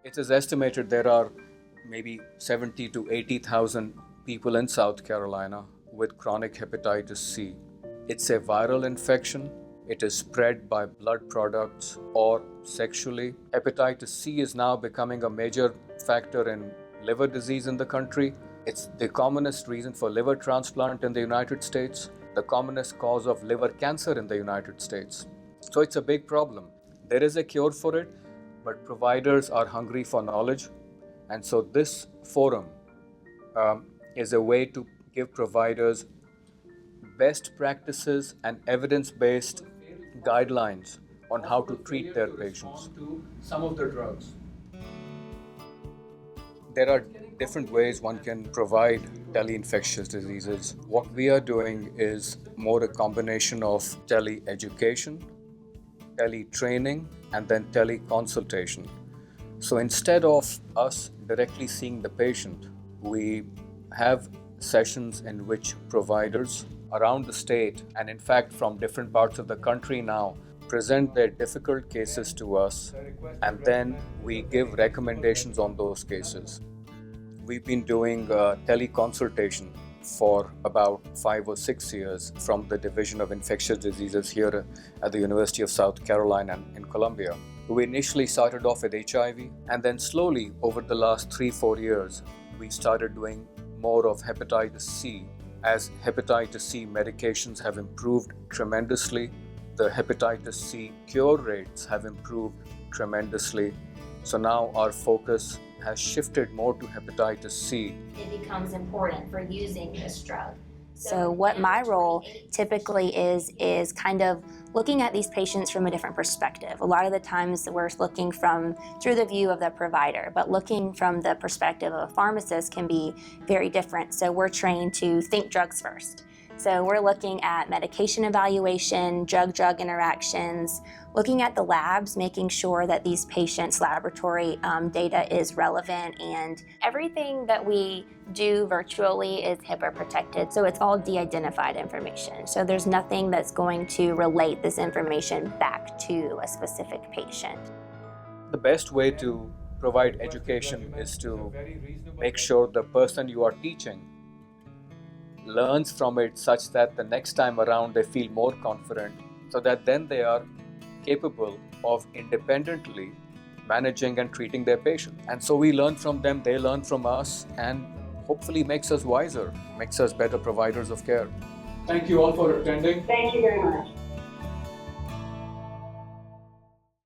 It is estimated there are maybe 70 to 80,000 people in South Carolina with chronic hepatitis C. It's a viral infection. It is spread by blood products or sexually. Hepatitis C is now becoming a major factor in liver disease in the country. It's the commonest reason for liver transplant in the United States, the commonest cause of liver cancer in the United States. So it's a big problem. There is a cure for it, but providers are hungry for knowledge. And so this forum is a way to give providers best practices and evidence-based guidelines on how to treat their patients. Some of the drugs. There are different ways one can provide tele-infectious diseases. What we are doing is more a combination of tele-education, tele-training, and then tele-consultation. So instead of us directly seeing the patient, we have sessions in which providers around the state, and in fact from different parts of the country now, present their difficult cases to us, and then we give recommendations on those cases. We've been doing teleconsultation for about 5 or 6 years from the Division of Infectious Diseases here at the University of South Carolina in Columbia. We initially started off with HIV, and then slowly over the last 3-4 years, we started doing more of hepatitis C. As hepatitis C medications have improved tremendously, the hepatitis C cure rates have improved tremendously. So now our focus has shifted more to hepatitis C. It becomes important for using this drug. So what my role typically is kind of looking at these patients from a different perspective. A lot of the times we're looking through the view of the provider, but looking from the perspective of a pharmacist can be very different. So we're trained to think drugs first. So we're looking at medication evaluation, drug-drug interactions, looking at the labs, making sure that these patients' laboratory data is relevant, and everything that we do virtually is HIPAA protected. So it's all de-identified information. So there's nothing that's going to relate this information back to a specific patient. The best way to provide education is to make sure the person you are teaching learns from it such that the next time around they feel more confident, so that then they are capable of independently managing and treating their patient. And so we learn from them, they learn from us, and hopefully makes us wiser, makes us better providers of care. Thank you all for attending. Thank you very much.